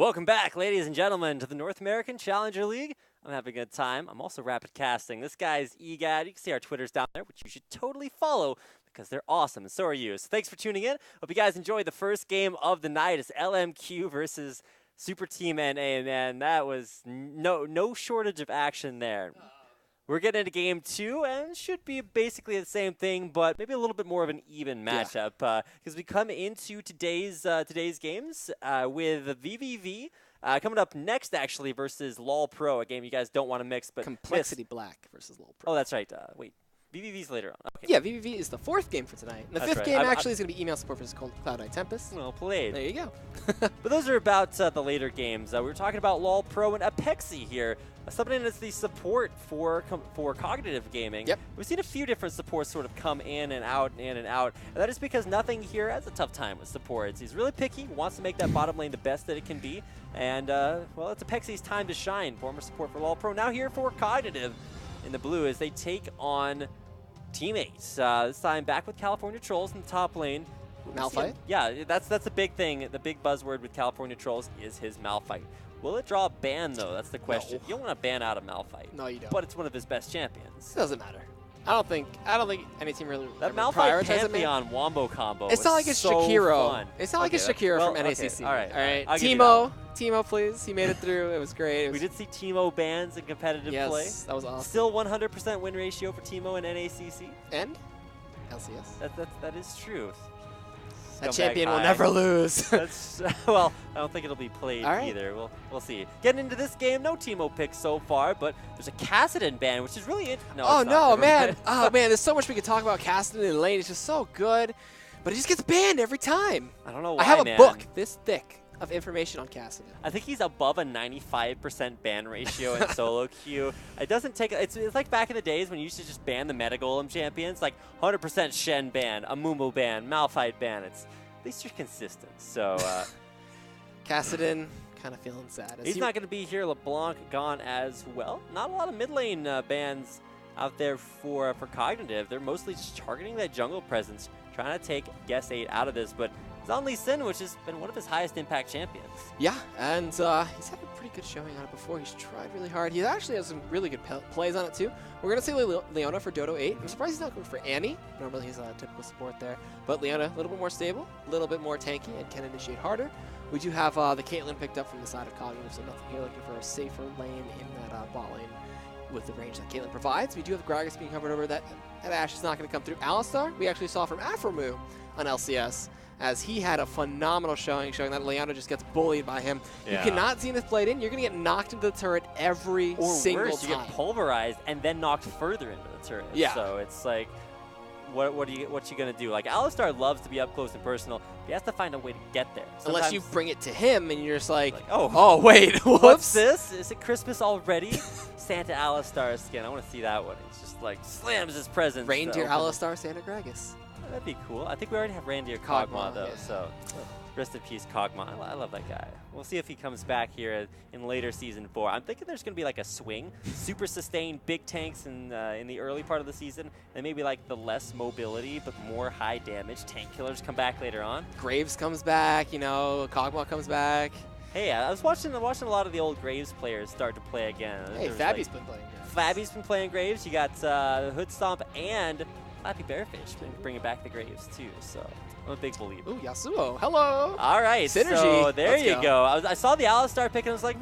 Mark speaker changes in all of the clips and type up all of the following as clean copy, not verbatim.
Speaker 1: Welcome back, ladies and gentlemen, to the North American Challenger League. I'm having a good time. I'm also rapid casting. This guy's EGAD. You can see our Twitters down there, which you should totally follow because they're awesome, and so are you. So thanks for tuning in. Hope you guys enjoyed the first game of the night. It's LMQ versus Super Team NA, and man, that was no shortage of action there. We're getting into game 2, and should be basically the same thing, but maybe a little bit more of an even matchup. Because we come into today's games with VVV coming up next, actually, versus LOL Pro, a game you guys don't want to mix. But
Speaker 2: Complexity Black versus LOL Pro.
Speaker 1: Oh, that's right. Wait, VVV's later on. Okay.
Speaker 2: Yeah, VVV is the 4th game for tonight. And the 5th game actually is going to be Email Support versus Cloud9 Tempest.
Speaker 1: Well played.
Speaker 2: There you go.
Speaker 1: But those are about the later games. We were talking about LOL Pro and Apexi here. Something that's the support for cognitive gaming.
Speaker 2: Yep.
Speaker 1: We've seen a few different supports sort of come in and out, and that is because nothing here has a tough time with supports. He's really picky, wants to make that bottom lane the best that it can be, and well, it's Apexi's time to shine. Former support for LOL Pro, now here for cognitive in the blue as they take on teammates. This time back with California Trolls in the top lane.
Speaker 2: Malphite?
Speaker 1: Yeah, that's the big thing. The big buzzword with California Trolls is his Malphite. Will it draw a ban, though? That's the question.
Speaker 2: No.
Speaker 1: You don't want to ban out a Malphite.
Speaker 2: No, you don't.
Speaker 1: But it's one of his best champions.
Speaker 2: It doesn't matter. I don't think any team really
Speaker 1: that
Speaker 2: prioritises
Speaker 1: Malphite
Speaker 2: it.
Speaker 1: Pantheon Wombo combo.
Speaker 2: It's not like it's
Speaker 1: so
Speaker 2: Shakiro.
Speaker 1: Fun.
Speaker 2: It's not like it's Shakiro
Speaker 1: well,
Speaker 2: from NACC.
Speaker 1: Okay. All right.
Speaker 2: All right.
Speaker 1: I'll give you that.
Speaker 2: Timo, please. He made it through. It was great.
Speaker 1: We did see Timo bans in competitive play.
Speaker 2: Yes, that was awesome.
Speaker 1: Still 100% win ratio for Timo in NACC.
Speaker 2: And LCS.
Speaker 1: That is true.
Speaker 2: That champion will never lose.
Speaker 1: That's well, I don't think it'll be played either. We'll see. Getting into this game, no Timo picks so far, but there's a Kassadin ban, which is really interesting.
Speaker 2: No, man. Oh man, there's so much we could talk about Kassadin in the lane. It's just so good, but he just gets banned every time.
Speaker 1: I don't know why.
Speaker 2: I have a book this thick of information on Kassadin.
Speaker 1: I think he's above a 95% ban ratio in solo queue. It doesn't take. It's like back in the days when you used to just ban the Meta Golem champions, like 100% Shen ban, a Mumu ban, Malphite ban. At least you're consistent. So
Speaker 2: Kassadin kind of feeling sad.
Speaker 1: He's not going to be here. LeBlanc gone as well. Not a lot of mid lane bans out there for Cognitive. They're mostly just targeting that jungle presence, trying to take Guess 8 out of this, but he's on Lee Sin, which has been one of his highest impact champions.
Speaker 2: Yeah, and he's had a pretty good showing on it before. He's tried really hard. He actually has some really good plays on it, too. We're going to see Leona for Dodo 8. I'm surprised he's not going for Annie. Normally he's a typical support there. But Leona, a little bit more stable, a little bit more tanky, and can initiate harder. We do have the Caitlyn picked up from the side of Cognitive, so nothing here, looking for a safer lane in that bot lane with the range that Caitlyn provides. We do have Gragas being covered over. That Ashe is not going to come through. Alistar, we actually saw from Afromu on LCS, as he had a phenomenal showing that Leona just gets bullied by him. Yeah. You cannot see this played in. You're going to get knocked into the turret every single time.
Speaker 1: You get pulverized and then knocked further into the turret.
Speaker 2: Yeah.
Speaker 1: So it's like, what you going to do? Like, Alistar loves to be up close and personal. But he has to find a way to get there. Sometimes,
Speaker 2: unless you bring it to him and you're just like
Speaker 1: oh
Speaker 2: wait, whoops.
Speaker 1: What's this? Is it Christmas already? Santa Alistar skin. I want to see that one. He's just like slams his presents.
Speaker 2: Reindeer Alistar Santa Gragas.
Speaker 1: That'd be cool. I think we already have Reindeer Kog'Maw, though,
Speaker 2: yeah.
Speaker 1: So rest in peace, Kog'Maw. I love that guy. We'll see if he comes back here in later Season 4. I'm thinking there's going to be like a swing, super sustained big tanks in the early part of the season, and maybe like the less mobility but more high damage tank killers come back later on.
Speaker 2: Graves comes back, Kog'Maw comes back.
Speaker 1: Hey, I was watching a lot of the old Graves players start to play again.
Speaker 2: Hey, Fabi's been playing Graves.
Speaker 1: Fabi's been playing Graves. You got Hood Stomp and Flappy Bearfish bringing back the Graves, too, so I'm a big believer.
Speaker 2: Ooh, Yasuo, hello!
Speaker 1: All right,
Speaker 2: Synergy.
Speaker 1: So there you go. I saw the Alistar pick, and I was like,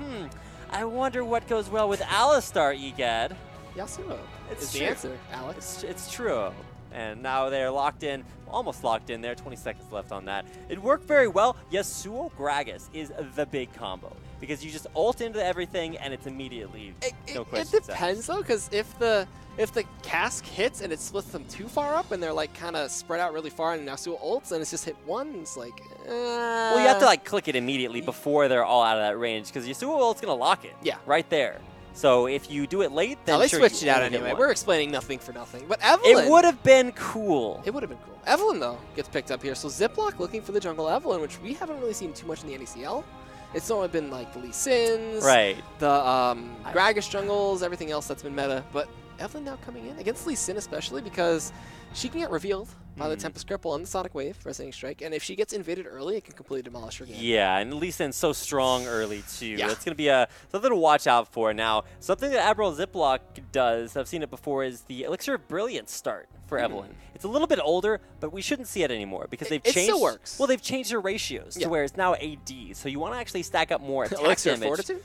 Speaker 1: I wonder what goes well with Alistar, EGAD.
Speaker 2: Yasuo is
Speaker 1: true.
Speaker 2: the answer, Alex.
Speaker 1: It's true. And now they're locked in, almost locked in there, 20 seconds left on that. It worked very well. Yasuo Gragas is the big combo, because you just ult into everything, and it's immediately no questions
Speaker 2: asked. It depends, though, because if the cask hits and it splits them too far up and they're like kind of spread out really far and Yasuo ults and it's just hit one, it's like,
Speaker 1: Well, you have to like click it immediately before they're all out of that range, because Yasuo ult's going to lock it.
Speaker 2: Yeah.
Speaker 1: Right there. So if you do it late, then
Speaker 2: they switched it out anyway. We're explaining nothing for nothing. But Evelyn...
Speaker 1: It would have been cool.
Speaker 2: It would have been cool. Evelyn, though, gets picked up here. So Ziploc looking for the jungle Evelyn, which we haven't really seen too much in the NACL. It's only been like the Lee Sins,
Speaker 1: right?
Speaker 2: The Gragas jungles, everything else that's been meta. But Evelyn now coming in against Lee Sin especially because she can get revealed by the Tempest Cripple and the Sonic Wave, Resonating Strike, and if she gets invaded early, it can completely demolish her game.
Speaker 1: Yeah, and Lee Sin's so strong early too.
Speaker 2: Yeah.
Speaker 1: That's going to be something to watch out for. Now, something that Admiral Ziploc does, I've seen it before, is the Elixir of Brilliance start for Evelyn. It's a little bit older, but we shouldn't see it anymore because they've changed.
Speaker 2: It still works.
Speaker 1: Well, they've changed their ratios to where it's now AD, so you want to actually stack up more attack
Speaker 2: Elixir
Speaker 1: damage.
Speaker 2: Fortitude?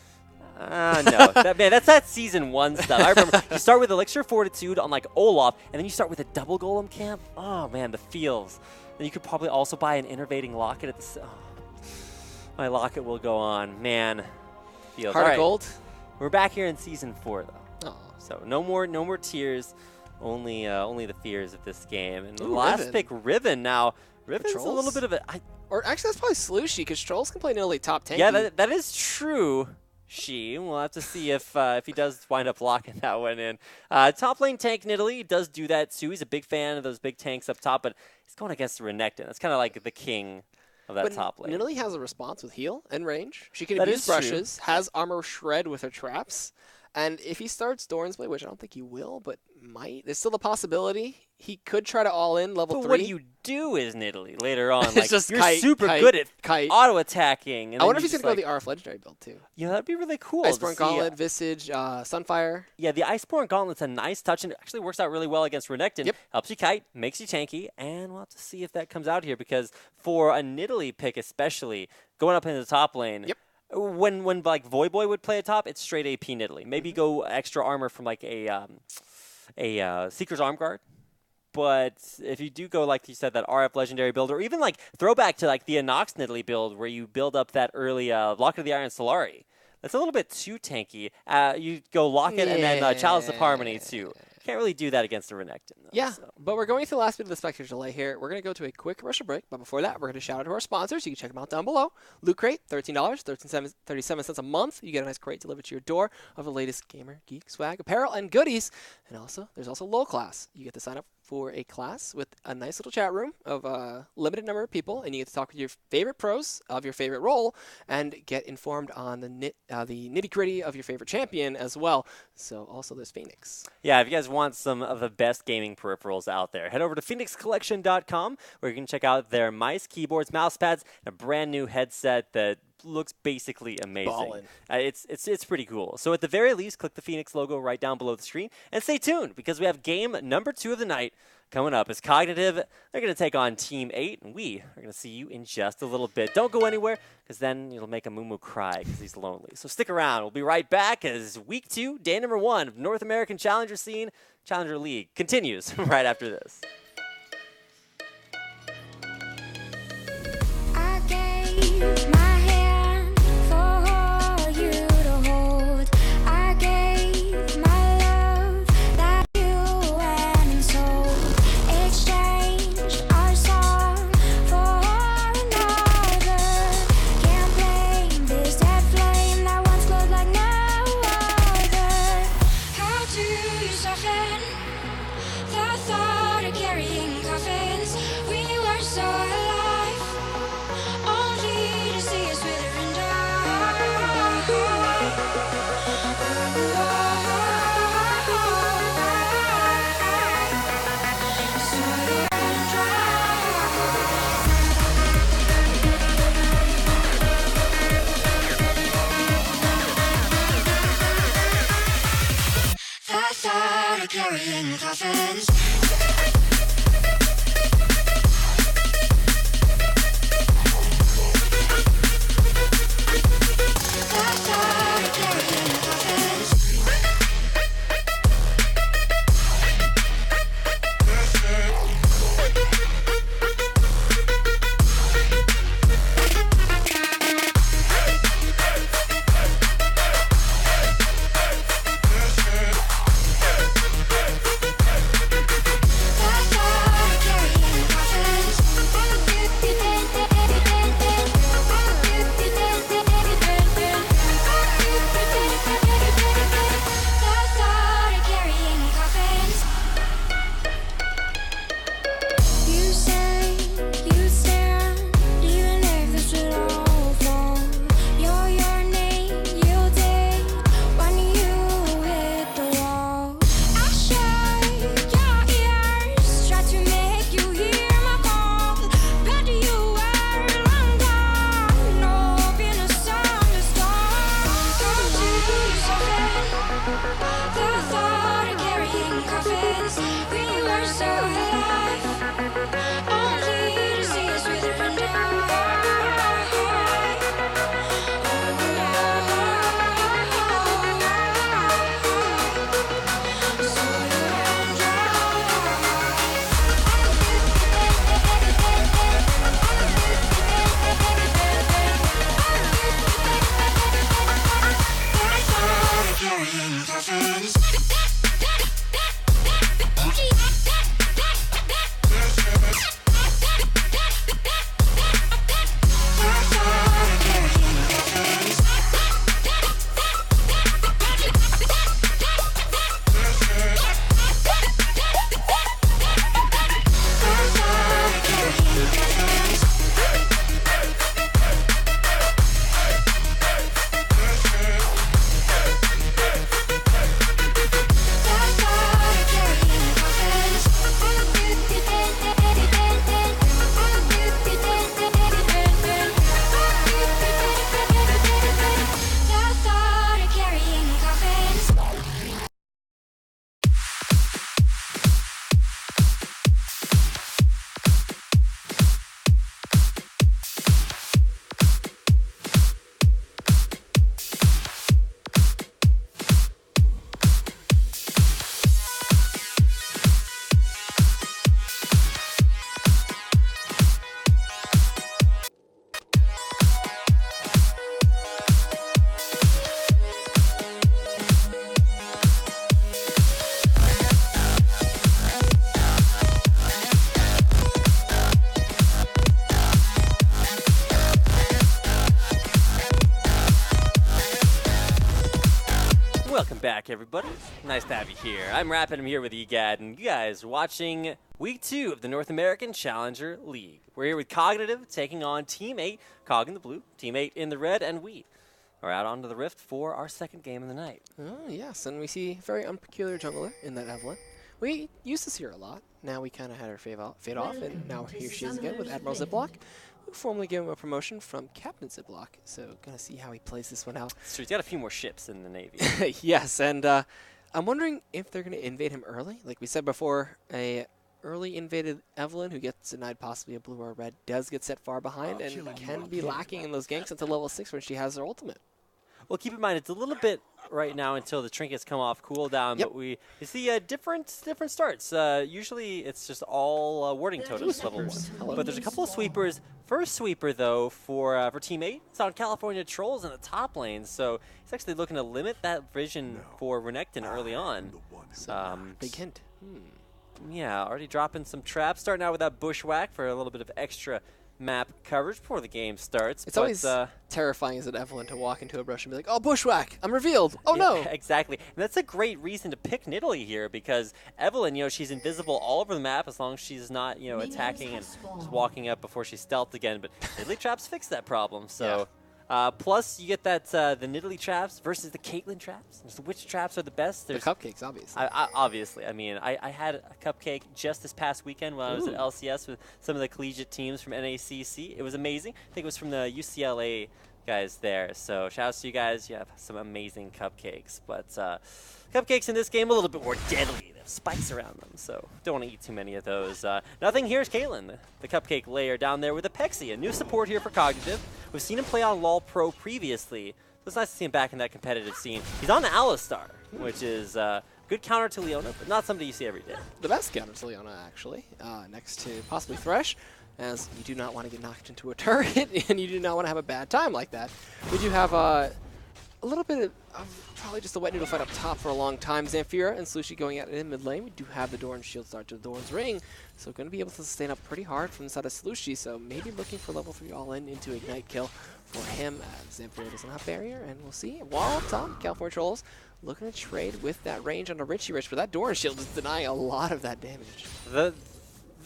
Speaker 1: No, that's that season 1 stuff. I remember you start with Elixir Fortitude on like Olaf, and then you start with a double Golem camp. Oh man, the feels. Then you could probably also buy an Innervating Locket at the. My Locket will go on, man. Feels.
Speaker 2: Heart
Speaker 1: All
Speaker 2: of
Speaker 1: right.
Speaker 2: Gold?
Speaker 1: We're back here in season 4 though.
Speaker 2: Oh.
Speaker 1: So no more tears, only the fears of this game. And the
Speaker 2: Ooh,
Speaker 1: last
Speaker 2: Riven.
Speaker 1: pick, Riven. Now Riven's a little
Speaker 2: Trolls?
Speaker 1: bit of a.
Speaker 2: Or actually, that's probably Slushy because Trolls can play nearly top 10.
Speaker 1: Yeah, that is true. We'll have to see if he does wind up locking that one in. Top lane tank Nidalee does do that too. He's a big fan of those big tanks up top, but he's going against Renekton. That's kind of like the king of that top lane.
Speaker 2: Nidalee has a response with heal and range. She can
Speaker 1: That
Speaker 2: abuse
Speaker 1: is true.
Speaker 2: brushes, has armor shred with her traps, and if he starts Doran's Blade, which I don't think he will, but might, there's still the possibility he could try to all in level 3.
Speaker 1: But what do you do as Nidalee later on?
Speaker 2: It's
Speaker 1: Like,
Speaker 2: just
Speaker 1: you're
Speaker 2: kite,
Speaker 1: super
Speaker 2: kite,
Speaker 1: good at
Speaker 2: kite.
Speaker 1: auto attacking.
Speaker 2: I wonder if he's gonna go the RF Legendary build too.
Speaker 1: Yeah, that'd be really cool.
Speaker 2: Iceborne
Speaker 1: to see,
Speaker 2: Gauntlet, Visage, Sunfire.
Speaker 1: Yeah, the Iceborne Gauntlet's a nice touch, and it actually works out really well against Renekton.
Speaker 2: Yep.
Speaker 1: Helps you kite, makes you tanky, and we'll have to see if that comes out here, because for a Nidalee pick especially, going up into the top lane,
Speaker 2: Yep.
Speaker 1: when like Voyboy would play a top, it's straight AP Nidalee. Maybe go extra armor from like a Seeker's Arm Guard. But if you do go, like you said, that RF Legendary build, or even like throwback to like the Anox Nidalee build where you build up that early Locket of the Iron Solari, that's a little bit too tanky. You go Locket and then Chalice of Harmony too. Can't really do that against the Renekton, though.
Speaker 2: Yeah,
Speaker 1: So.
Speaker 2: but we're going through the last bit of the spectator delay here. We're going to go to a quick commercial break, but before that, we're going to shout out to our sponsors. You can check them out down below. Loot Crate, $13, 37 cents a month. You get a nice crate delivered to your door of the latest gamer, geek, swag, apparel, and goodies. And also, there's also Low Class. You get to sign up for a class with a nice little chat room of a limited number of people, and you get to talk with your favorite pros of your favorite role and get informed on the nitty-gritty of your favorite champion as well. So also there's Phoenix.
Speaker 1: Yeah, if you guys want some of the best gaming peripherals out there, head over to phoenixcollection.com where you can check out their mice, keyboards, mouse pads, and a brand new headset that looks basically amazing.
Speaker 2: Ballin'.
Speaker 1: It's pretty cool. So at the very least, click the Phoenix logo right down below the screen and stay tuned because we have game number 2 of the night coming up. As Cognitive, they're going to take on Team 8, and we are going to see you in just a little bit. Don't go anywhere because then you'll make a Moo cry because he's lonely. So stick around. We'll be right back as week 2, day number 1 of North American Challenger Scene, Challenger League continues right after this.
Speaker 3: I gave my hand for you to hold. I gave my love that you went and sold. Exchanged our song for another. Can't blame this dead flame that once glowed like no other. How do you soften the thought of carrying coffins? We were so alive, only to see us wither and die. Soil and dry. The thought of carrying coffins.
Speaker 1: Welcome back, everybody. Nice to have you here. I'm Rapid. I'm here with EGAD, and you guys are watching Week 2 of the North American Challenger League. We're here with Cognitive taking on Team 8, Cog in the blue, Team 8 in the red, and we are out onto the Rift for our second game of the night.
Speaker 2: Oh, yes, and we see a very unpeculiar jungler in that Evelyn. We used to see her a lot. Now we kind of had her fade off, and now here she is again with Admiral Ziploc, who formally gave him a promotion from Captain Ziploc. So gonna see how he plays this one out.
Speaker 1: So he's got a few more ships in the Navy.
Speaker 2: Yes, and I'm wondering if they're gonna invade him early. Like we said before, a early invaded Evelyn, who gets denied possibly a blue or a red, does get set far behind and can be lacking in those ganks until level 6 when she has her ultimate.
Speaker 1: Well, keep in mind, it's a little bit right now until the trinkets come off cooldown,
Speaker 2: Yep.
Speaker 1: but you see different starts. Usually it's just all warding totems level 1.
Speaker 2: Hello.
Speaker 1: But there's a couple of sweepers. First sweeper, though, for Team 8, it's on California Trolls in the top lane, so he's actually looking to limit that vision for Renekton early on.
Speaker 2: Big hint.
Speaker 1: Yeah, already dropping some traps, starting out with that bushwhack for a little bit of extra map coverage before the game starts.
Speaker 2: It's always terrifying as an Evelyn to walk into a brush and be like, oh, bushwhack, I'm revealed. Oh, no.
Speaker 1: Exactly. And that's a great reason to pick Nidalee here because Evelyn, she's invisible all over the map as long as she's not, attacking and just walking up before she's stealthed again. But Nidalee traps fix that problem. So, plus you get that the Nidalee traps versus the Caitlyn traps. So which traps are the best?
Speaker 2: The cupcakes, obviously.
Speaker 1: Obviously. I mean, I had a cupcake just this past weekend when I was at LCS with some of the collegiate teams from NACC. It was amazing. I think it was from the UCLA guys there. So shout out to you guys. You have some amazing cupcakes. But cupcakes in this game a little bit more deadly. They have spikes around them, so don't want to eat too many of those. Nothing here is Caitlyn, the cupcake layer down there with a Pexi, a new support here for Cognitive. We've seen him play on LoL Pro previously. So it's nice to see him back in that competitive scene. He's on the Alistar, which is good counter to Leona, but not somebody you see every day.
Speaker 2: The best counter to Leona, actually, next to possibly Thresh, as you do not want to get knocked into a turret, and you do not want to have a bad time like that. We do have a little bit of probably just a wet noodle fight up top for a long time. Zamfira and Slushie going at it in mid lane. We do have the Doran shield start to Doran's ring, so going to be able to sustain up pretty hard from the side of Slushie, so maybe looking for level 3 all-in into Ignite kill for him. Zamfira doesn't have barrier, and we'll see. While up top, California Trolls looking to trade with that range on a Richie Rich, but that Doran shield is denying a lot of that damage.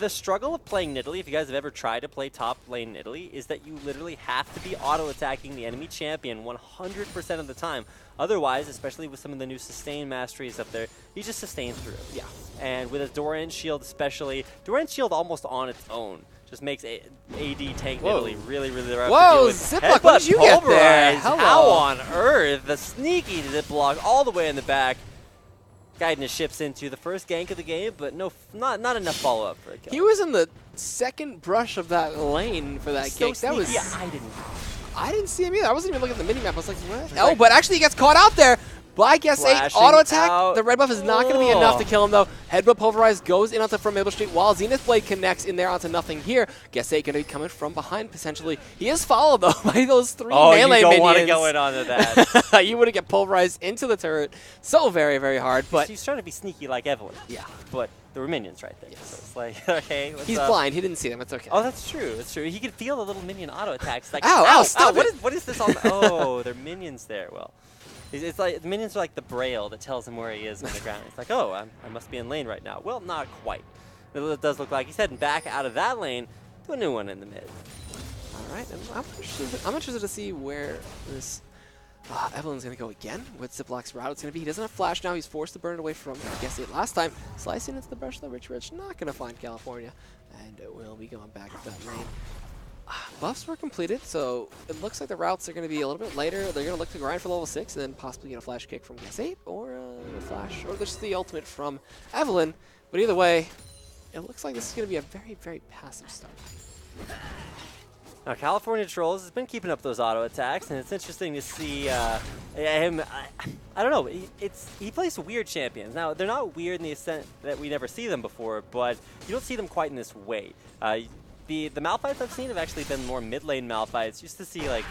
Speaker 1: The struggle of playing Nidalee, if you guys have ever tried to play top lane Nidalee, is that you literally have to be auto-attacking the enemy champion 100% of the time. Otherwise, especially with some of the new sustain masteries up there, you just sustain through.
Speaker 2: Yeah.
Speaker 1: And with a Doran shield especially, Doran shield almost on its own just makes AD tank Nidalee really, really rough to deal with.
Speaker 2: Ziploc, what did you get there?
Speaker 1: Hello. How on earth? The sneaky Ziploc all the way in the back. Guiding his ships into the first gank of the game, but not enough follow-up for a kill.
Speaker 2: He was in the second brush of that lane for that
Speaker 1: So
Speaker 2: gank. That was.
Speaker 1: sneaky,
Speaker 2: I didn't see him either. I wasn't even looking at the mini map. I was like, what? Oh, but actually he gets caught out there. But I guess auto attack. The red buff is not going to be enough to kill him though. Headbutt Pulverize goes in onto from Maple Street while Zenith Blade connects in there onto nothing here. Guess going to be coming from behind potentially. He is followed though by those 3 melee minions.
Speaker 1: Oh, you don't want to go in onto that.
Speaker 2: You would have get pulverized into the turret so very, very hard. But
Speaker 1: he's trying to be sneaky like Evelyn.
Speaker 2: Yeah.
Speaker 1: But there were minions right there.
Speaker 2: Yes.
Speaker 1: So it's like, okay, what's
Speaker 2: he's
Speaker 1: up?
Speaker 2: blind. He didn't see them. It's okay.
Speaker 1: Oh, that's true. That's true. He could feel the little minion auto attacks. Like,
Speaker 2: ow, stop it.
Speaker 1: What is this on? Oh, they're minions there. Well, it's like the minions are like the braille that tells him where he is on the ground. It's like, oh, I must be in lane right now. Well, not quite. It does look like he's heading back out of that lane to a new one in the mid.
Speaker 2: All right, and I'm interested to see where this Evelyn's going to go again with Ziploc's route. It's going to be, he doesn't have flash now. He's forced to burn it away from, I guess, it last time. Slicing into the brush, though, Rich not going to find California. And we'll be going back to that lane. Buffs were completed, so it looks like the routes are going to be a little bit later. They're going to look to grind for level 6 and then possibly get a flash kick from Guess 8 or a flash, or just the ultimate from Evelyn. But either way, it looks like this is going to be a very, very passive start.
Speaker 1: Now, California Trolls has been keeping up those auto attacks, and it's interesting to see him. I don't know. He plays weird champions. Now, they're not weird in the extent that we never see them before, but you don't see them quite in this way. The Malphites I've seen have actually been more mid lane Malphites. Used to see like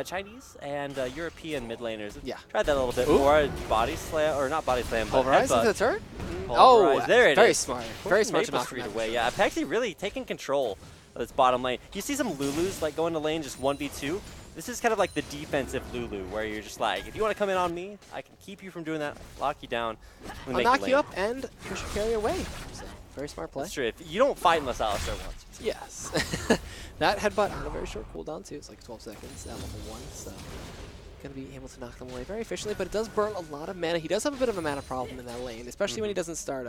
Speaker 1: Chinese and European mid laners.
Speaker 2: Yeah.
Speaker 1: Tried that a little bit more. Body slam, or not body slam, but
Speaker 2: Pulverize into the turret?
Speaker 1: Pulverize. There it
Speaker 2: very
Speaker 1: is.
Speaker 2: Smart. Very smart to
Speaker 1: Maple
Speaker 2: knock
Speaker 1: Street
Speaker 2: him out.
Speaker 1: away. Yeah, Pexi really taking control of this bottom lane. You see some Lulus like going to lane just 1v2. This is kind of like the defensive Lulu, where you're just like, if you want to come in on me, I can keep you from doing that, lock you down.
Speaker 2: I'll knock you up and push your carry away. So, very smart play.
Speaker 1: That's true. If you don't fight unless Alistar wants you to.
Speaker 2: Yes. That headbutt on a very short cooldown too. It's like 12 seconds at level 1, so going to be able to knock them away very efficiently, but it does burn a lot of mana. He does have a bit of a mana problem in that lane, especially when he doesn't start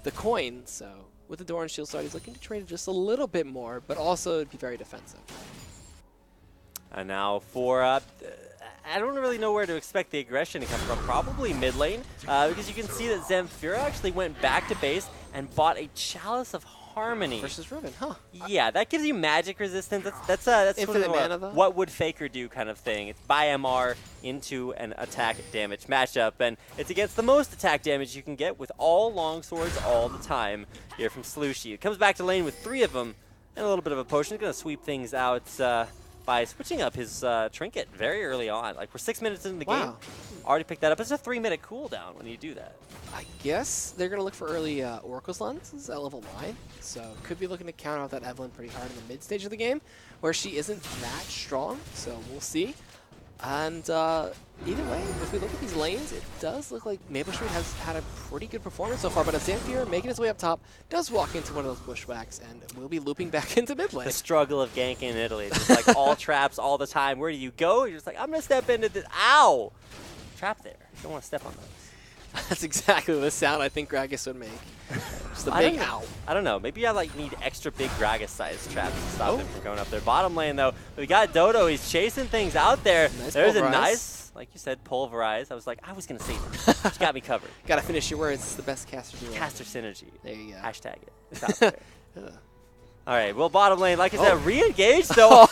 Speaker 2: the coin, so with the Doran Shield start, he's looking to trade it just a little bit more, but also be very defensive.
Speaker 1: And now for, I don't really know where to expect the aggression to come from. Probably mid lane, because you can see that Zamfira actually went back to base and bought a Chalice of Harmony.
Speaker 2: Versus Riven, huh?
Speaker 1: Yeah, that gives you magic resistance. That's sort
Speaker 2: Infinite
Speaker 1: of
Speaker 2: mana, though?
Speaker 1: what would Faker do kind of thing. It's buy MR into an attack damage matchup, and it's against the most attack damage you can get with all longswords all the time here from Slushy. It comes back to lane with 3 of them and a little bit of a potion. It's going to sweep things out by switching up his trinket very early on. Like, we're 6 minutes into the game. Already picked that up. It's a 3-minute cooldown when you do that.
Speaker 2: I guess they're going to look for early Oracle's Lenses at level 9, so could be looking to counter out that Evelynn pretty hard in the mid stage of the game, where she isn't that strong, so we'll see. And either way, if we look at these lanes, it does look like Maple Street has had a pretty good performance so far, but Zamfir, making his way up top, does walk into one of those bushwhacks and will be looping back into mid lane.
Speaker 1: The struggle of ganking in Italy. It's just like all traps all the time. Where do you go? You're just like, I'm going to step into this. Ow! Trap there. You don't want to step on those.
Speaker 2: That's exactly the sound I think Gragas would make. Just a big ow.
Speaker 1: I don't know. Maybe I need extra big Gragas-sized traps to stop him from going up there. Bottom lane, though, we got Dodo. He's chasing things out there.
Speaker 2: Nice
Speaker 1: There's
Speaker 2: pulverize.
Speaker 1: a nice, like you said, pulverize. I was going to say that. She got me covered.
Speaker 2: Gotta finish your words. It's the best caster duo.
Speaker 1: Caster synergy.
Speaker 2: There you go.
Speaker 1: Hashtag it. It's out there. All right, well, bottom lane, like I said, re-engaged, though.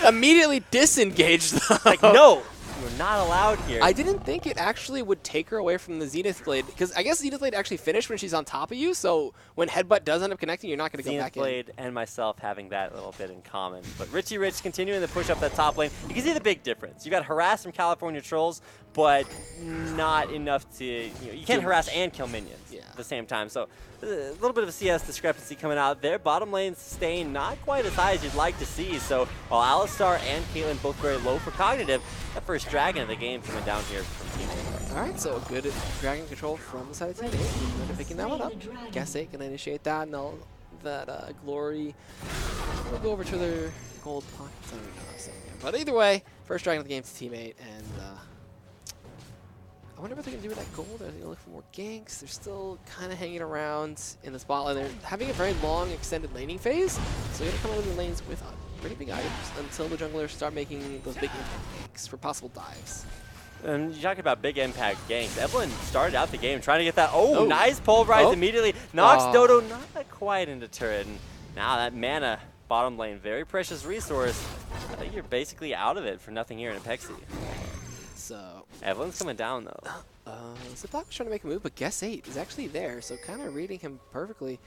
Speaker 2: Immediately disengaged, though.
Speaker 1: Like, no. You're not allowed here.
Speaker 2: I didn't think it actually would take her away from the Zenith Blade, because I guess Zenith Blade actually finished when she's on top of you, so when Headbutt does end up connecting, you're not going to go back in.
Speaker 1: Zenith Blade and myself having that little bit in common. But Richie Rich continuing to push up that top lane. You can see the big difference. You got harass from California Trolls, but not enough to, you can't harass and kill minions at the same time. So a little bit of a CS discrepancy coming out there. Bottom lane staying not quite as high as you'd like to see. So while Alistar and Caitlyn both very low for cognitive, that first dragon of the game coming down here from Team A.
Speaker 2: All right, so good dragon control from the side of Team A. They're picking that one up. Guess 8 can initiate that, and all that glory will go over to their gold pockets. I don't know what I'm saying. But either way, first dragon of the game to Team 8, and I wonder what they're going to do with that gold. Are they going to look for more ganks? They're still kind of hanging around in the spotlight. They're having a very long, extended laning phase, so they're going to come over the lanes with pretty big items until the junglers start making those big impact ganks for possible dives.
Speaker 1: And you're talking about big impact ganks. Evelynn started out the game trying to get that, nice pulverize immediately. Knocks Dodo not quite into turret. And now that mana bottom lane, very precious resource. I think you're basically out of it for nothing here in Apexi.
Speaker 2: So
Speaker 1: Evelynn's coming down, though.
Speaker 2: Ziplak was trying to make a move, but Guess 8 is actually there, so kind of reading him perfectly.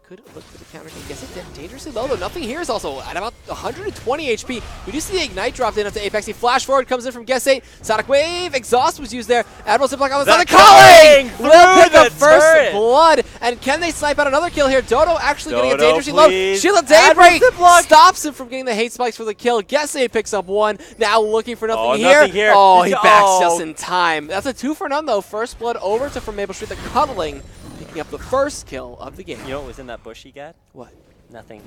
Speaker 2: Could look for the counter. Guess 8 dangerously low, though. Nothing here is also at about 120 HP. We do see the Ignite dropped in onto Apex. He flash forward, comes in from Guess 8. Sonic Wave, Exhaust was used there. Admiral Ziplak on the side. Calling! Will pick up first blood. And can they snipe out another kill here? Dodo actually getting a dangerously low. Sheila Daybreak stops him from getting the hate spikes for the kill. Guess 8 picks up one. Now looking for nothing here. Oh, he backs just in time. That's a 2 for none, though. First blood over to from Maple Street. The cuddling. Picking up the first kill of the game.
Speaker 1: You know what was in that bush he got?
Speaker 2: What?
Speaker 1: Nothing.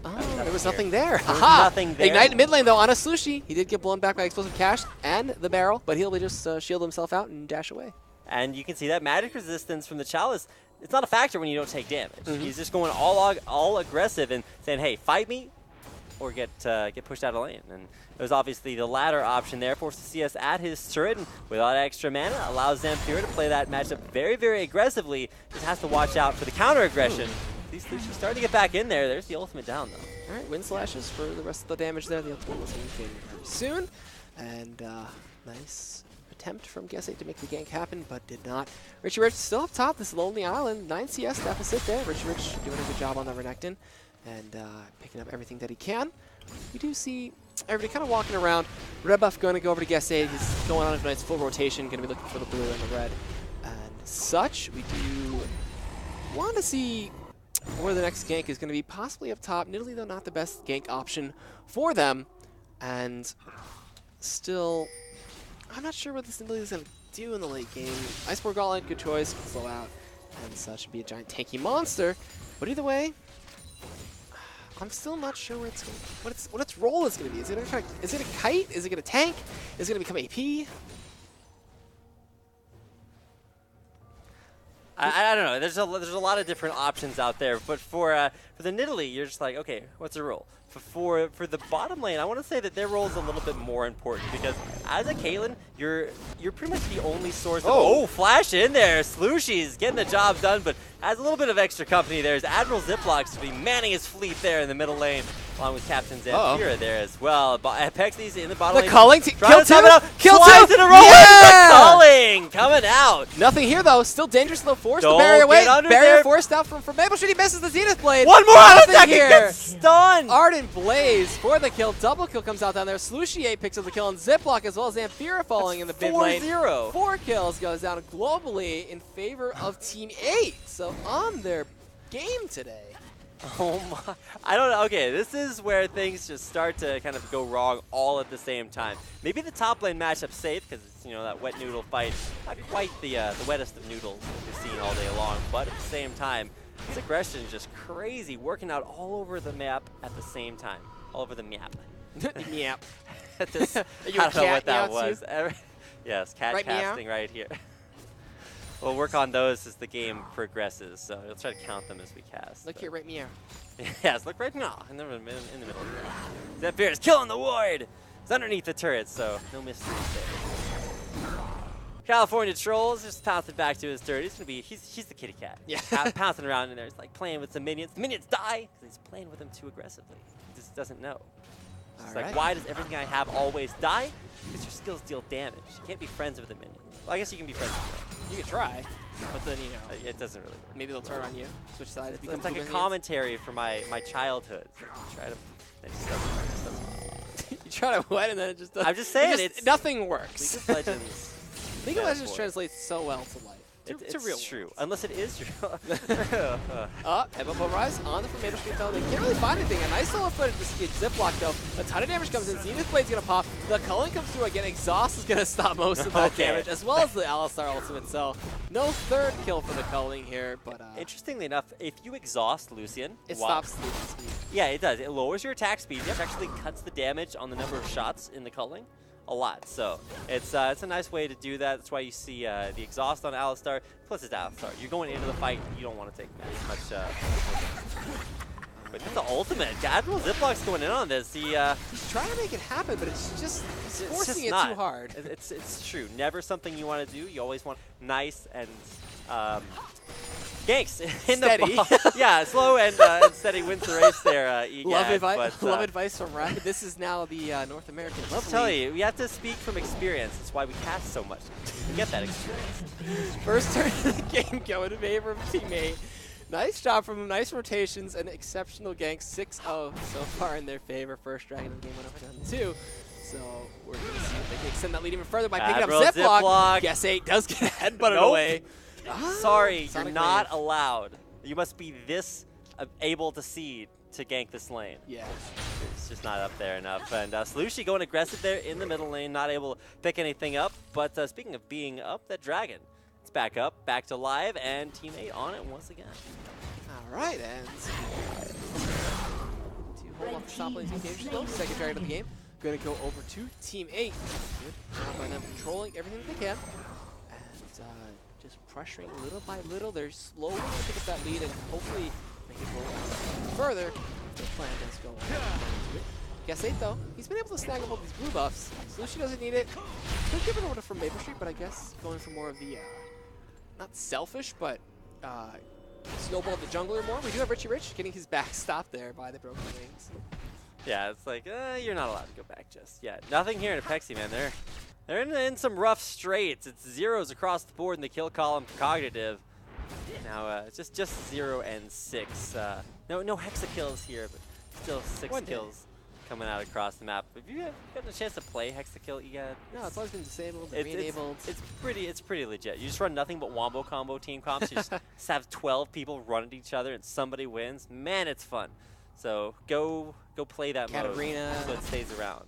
Speaker 2: Oh, there was nothing there.
Speaker 1: There was nothing there.
Speaker 2: Ignite mid lane, though, on a Slushy. He did get blown back by Explosive Cash and the barrel, but he'll just shield himself out and dash away.
Speaker 1: And you can see that magic resistance from the Chalice. It's not a factor when you don't take damage. He's just going all aggressive and saying, hey, fight me or get pushed out of lane. And it was obviously the latter option there. Forces CS at his turret, and without extra mana, allows Zamfir to play that matchup very, very aggressively. Just has to watch out for the counter aggression. These Lucians starting to get back in there. There's the ultimate down, though.
Speaker 2: All right, wind slashes for the rest of the damage there. The ultimate was indicated very soon. And nice attempt from Guess 8 to make the gank happen, but did not. Richie Rich still up top. This lonely island. 9 CS deficit there. Richie Rich doing a good job on the Renekton and picking up everything that he can. We do see everybody kind of walking around. Red buff going to go over to Guess 8. He's going on a nice full rotation, going to be looking for the blue and the red. And such, we do want to see where the next gank is going to be, possibly up top. Nidalee, though, not the best gank option for them, And still, I'm not sure what this ability is going to do in the late game. Iceborne Gauntlet, good choice, can slow out and such, be a giant tanky monster. But either way, I'm still not sure where it's going, what its role is going to be. Is it a kite? Is it going to tank? Is it going to become AP?
Speaker 1: I don't know. There's a lot of different options out there, but for the Nidalee, you're just like, okay, what's the role? For the bottom lane, I want to say that their role is a little bit more important because as a Caitlyn, you're pretty much the only source. Oh, flash in there, Slooshy's getting the job done, but has a little bit of extra company. There's Admiral Ziplocs to be manning his fleet there in the middle lane, along with Captain Zamfira there as well. But Pexi's in the bottom lane.
Speaker 2: The culling, kill two,
Speaker 1: kill
Speaker 2: twice
Speaker 1: in a row.
Speaker 2: Yeah!
Speaker 1: The culling coming out.
Speaker 2: Nothing here though. Still dangerous though. Force the
Speaker 1: Don't
Speaker 2: barrier away.
Speaker 1: get under
Speaker 2: Barrier
Speaker 1: there.
Speaker 2: forced out from Maple Street. He misses the Zenith Blade.
Speaker 1: One more on
Speaker 2: Nothing
Speaker 1: attack.
Speaker 2: here.
Speaker 1: Gets stunned.
Speaker 2: Ardent Blaze for the kill. Double kill comes out down there. Slooshy picks up the kill, and Ziploc as well as Zamfira falling in the mid lane.
Speaker 1: 4-0.
Speaker 2: 4 kills goes down globally in favor of Team 8. So on their game today.
Speaker 1: Oh my, I don't know. Okay, this is where things just start to kind of go wrong all at the same time. Maybe the top lane matchup's safe because it's, that wet noodle fight. Not quite the wettest of noodles we've seen all day long, but at the same time, this aggression is just crazy, working out all over the map at the same time. All over the map.
Speaker 2: Yep.
Speaker 1: I don't know what that was. Yes, cat
Speaker 2: Right,
Speaker 1: casting right here. We'll work on those as the game progresses, so we'll try to count them as we cast.
Speaker 2: Look here, right meow.
Speaker 1: Yes, look right now, in the middle. Zamfira's killing the ward! It's underneath the turret, so no mysteries there. California Trolls just pouncing back to his dirt. He's the kitty cat.
Speaker 2: Yeah.
Speaker 1: Pouncing around in there. He's like playing with some minions. The minions die because he's playing with them too aggressively. He just doesn't know. It's like, why does everything I have always die? Because your skills deal damage. You can't be friends with the minion. Well, I guess you can be friends with them.
Speaker 2: You can try, but then
Speaker 1: It doesn't really work.
Speaker 2: maybe they'll turn on you. Switch sides.
Speaker 1: It's like a commentary for my childhood. So try to. It just doesn't.
Speaker 2: You try to what, and then it just doesn't.
Speaker 1: I'm just saying,
Speaker 2: nothing works.
Speaker 1: League of Legends.
Speaker 2: League of Legends translates so well to life.
Speaker 1: It's
Speaker 2: real
Speaker 1: true,
Speaker 2: world.
Speaker 1: unless it is true.
Speaker 2: Headbutt Rise on the from Maple Street though. They can't really find anything. A nice solo footage to skid Ziploc though. A ton of damage comes in. Zenith Blade's gonna pop. The culling comes through again. Exhaust is gonna stop most of that damage, as well as the Alistar ultimate. So no third kill for the culling here, but
Speaker 1: Interestingly enough, if you exhaust Lucian,
Speaker 2: it stops the speed.
Speaker 1: Yeah, it does. It lowers your attack speed. It actually cuts the damage on the number of shots in the culling a lot. So it's a nice way to do that. That's why you see the exhaust on Alistar. Plus it's Alistar. You're going into the fight. You don't want to take as much. But that's the ultimate. Admiral Ziploc's going in on this. He's
Speaker 2: trying to make it happen, but it's just forcing it too hard.
Speaker 1: It's true. Never something you want to do. You always want nice and ganks in
Speaker 2: steady.
Speaker 1: The ball. Yeah, slow and steady wins the race there.
Speaker 2: Love advice from Rapid. This is now the North American level.
Speaker 1: I'll tell you, we have to speak from experience. That's why we cast so much. We get that experience.
Speaker 2: First turn of the game going in favor of teammate. Nice job from him. Nice rotations and exceptional ganks. 6-0 so far in their favor. First Dragon of the game went over down 2. So we're going to see if they can extend that lead even further by picking up Ziploc. Guess 8 does get headbutted away.
Speaker 1: Sorry,
Speaker 2: Sonic
Speaker 1: you're not
Speaker 2: Wave.
Speaker 1: allowed. You must be this able to seed to gank this lane.
Speaker 2: Yeah.
Speaker 1: It's just not up there enough. And Slooshy going aggressive there in the middle lane, not able to pick anything up. But speaking of being up, that Dragon, it's back up, back to live, and Team 8 on it once again.
Speaker 2: All right, and to hold off the top lane's engagement though, second Dragon of the game. Going to go over to Team 8. Good job by them controlling everything that they can. And just pressuring little by little. They're slowly going to pick up that lead and hopefully make it roll further. The plan does go on. Guess 8 though, he's been able to snag up all these blue buffs. Solution doesn't need it. Could give it over from Maple Street, but I guess going for more of the, not selfish, but snowball the jungler more. We do have Richie Rich getting his back stopped there by the Broken Wings.
Speaker 1: Yeah, it's like, you're not allowed to go back just yet. Nothing here in Apexi, man. They're in some rough straits. It's zeros across the board in the kill column for Cognitive. Now, it's just 0 and 6. No hexa kills here, but still 6 kills coming out across the map. Have you gotten a chance to play hexa kill, EGAD?
Speaker 2: No, it's always been disabled, re-enabled.
Speaker 1: It's pretty legit. You just run nothing but wombo combo team comps. You just have 12 people run at each other and somebody wins. Man, it's fun. So go play that mode
Speaker 2: Katarina.
Speaker 1: so it stays around.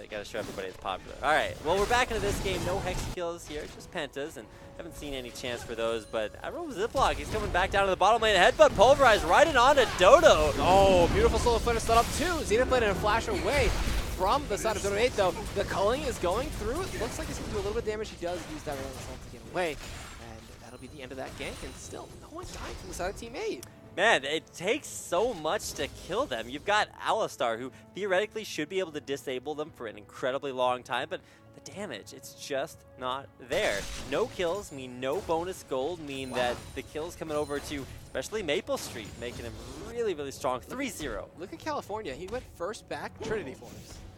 Speaker 1: Gotta show everybody it's popular. All right, well, we're back into this game. No hex kills here, just pentas, and haven't seen any chance for those, but Admiral Ziploc, he's coming back down to the bottom lane. Headbutt pulverized right in onto Dodo.
Speaker 2: Oh, beautiful solo footer set up too. Xenoblade in a flash away from the side of Dodo 8, though. The culling is going through. It looks like he's going to do a little bit of damage. He does use that relentless ult to get away, and that'll be the end of that gank, and still, no one died from the side of Team 8.
Speaker 1: Man, it takes so much to kill them. You've got Alistar, who theoretically should be able to disable them for an incredibly long time, but the damage, it's just not there. No kills mean no bonus gold, mean that the kills coming over to especially Maple Street, making him really, really strong. 3-0.
Speaker 2: Look at California. He went first back Trinity Force.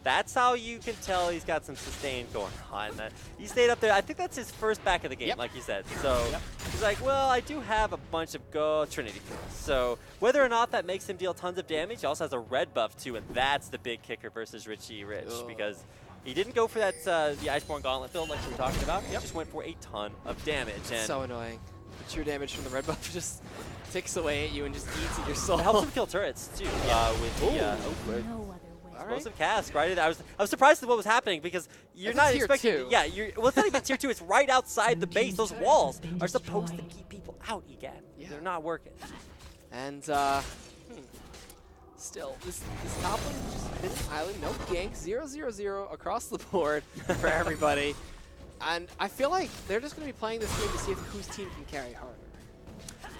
Speaker 1: That's how you can tell he's got some sustain going on. He stayed up there. I think that's his first back of the game, like you said. So he's like, well, I do have a bunch of Trinity Force. So whether or not that makes him deal tons of damage, he also has a red buff too, and that's the big kicker versus Richie Rich, because he didn't go for that the Iceborne Gauntlet build like we were talking about. He just went for a ton of damage. And
Speaker 2: so annoying. The true damage from the red buff just ticks away at you and just eats at your soul.
Speaker 1: It helps him kill turrets too with the
Speaker 3: No other way.
Speaker 1: explosive cask, right? I was surprised at what was happening because you're not expecting. Yeah, well, it's not even tier 2. It's right outside the base. Those walls are supposed to keep people out, Egad.
Speaker 2: Yeah.
Speaker 1: They're not working.
Speaker 2: And still, this top one is just hidden island, no gank, 0-0-0 across the board for everybody. And I feel like they're just going to be playing this game to see whose team can carry harder.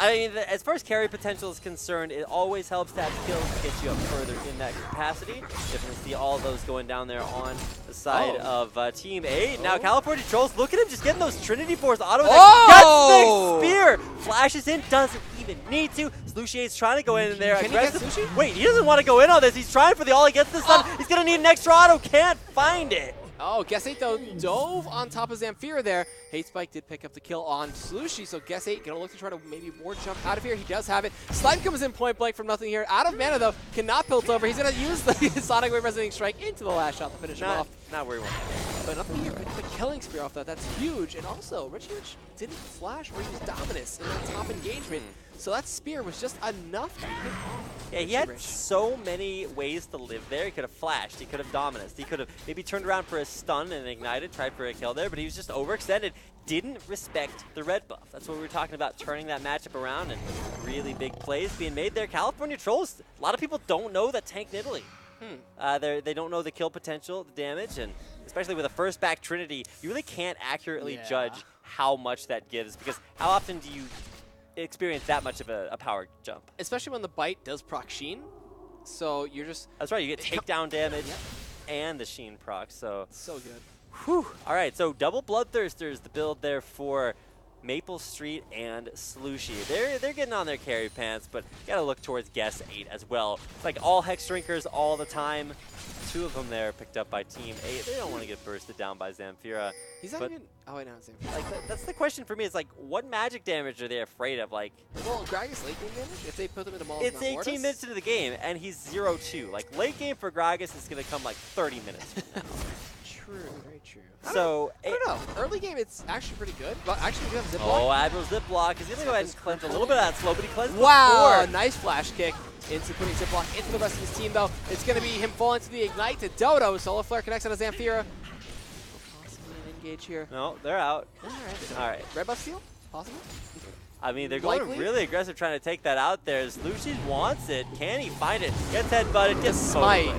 Speaker 1: I mean, as far as carry potential is concerned, it always helps to have kills to get you up further in that capacity. Definitely see all of those going down there on the side of Team 8. Now, California Trolls, look at him just getting those Trinity Force auto attacks. Gets the spear! Flashes in, doesn't even need to. Slushier's trying to go in there.
Speaker 2: Can he get Slushie?
Speaker 1: Wait, he doesn't want to go in on this. He's trying for the all he gets this time. He's going to need an extra auto. Can't find it.
Speaker 2: Oh, Guess 8 though dove on top of Zamfira there. Hate Spike did pick up the kill on Slushie, so Guess 8 gonna look to try to maybe more jump out of here. He does have it. Slime comes in point blank from nothing here. Out of mana though, cannot pilt over. He's gonna use the Sonic Wave Resonating Strike into the last shot to finish him off.
Speaker 1: Not where he wants.
Speaker 2: But nothing here, but killing spear off that. That's huge. And also, Richie Rich didn't flash or use Dominus in that top engagement. So that spear was just enough to hit off.
Speaker 1: Yeah, he had so many ways to live there. He could have flashed. He could have Dominus. He could have maybe turned around for a stun and ignited, tried for a kill there, but he was just overextended. Didn't respect the red buff. That's what we were talking about, turning that matchup around, and really big plays being made there. California Trolls, a lot of people don't know that tank Nidalee. They don't know the kill potential, the damage, and especially with a first back Trinity, you really can't accurately judge how much that gives, because how often do you experience that much of a power jump?
Speaker 2: Especially when the bite does proc Sheen. So you're just...
Speaker 1: That's right, you get takedown damage and the Sheen proc, so...
Speaker 2: So good.
Speaker 1: Whew. All right, so double Bloodthirsters, the build there for Maple Street and Slushie. They're getting on their carry pants, but you gotta look towards Guess 8 as well. It's like all Hex Drinkers all the time. 2 of them there picked up by Team 8. They don't want to get bursted down by Zamfira.
Speaker 2: He's not even... Oh, wait, no, it's Zamfira.
Speaker 1: Like, that's the question for me. Is like, what magic damage are they afraid of? Like,
Speaker 2: well, Gragas late game damage, if they put them into Maul.
Speaker 1: It's 18 minutes into the game, and he's 0-2. Like, late game for Gragas is going to come like 30 minutes from now.
Speaker 2: True, very true.
Speaker 1: So
Speaker 2: I don't know. Early game, it's actually pretty good. But actually, we have Ziploc.
Speaker 1: Oh, Admiral Ziploc is going to go ahead and cleanse a little bit of that slow, but he cleansed
Speaker 2: wow,
Speaker 1: before.
Speaker 2: nice flash kick into putting Ziploc into the rest of his team, though. It's going to be him falling to the Ignite to Dodo. Solar Flare connects on a Zamfira. Possibly an engage here.
Speaker 1: No, they're out.
Speaker 2: All right. Red buff steal? Possible?
Speaker 1: I mean, they're going really aggressive trying to take that out there. Lucius wants it. Can he find it? Gets headbutted. Gets
Speaker 2: smite.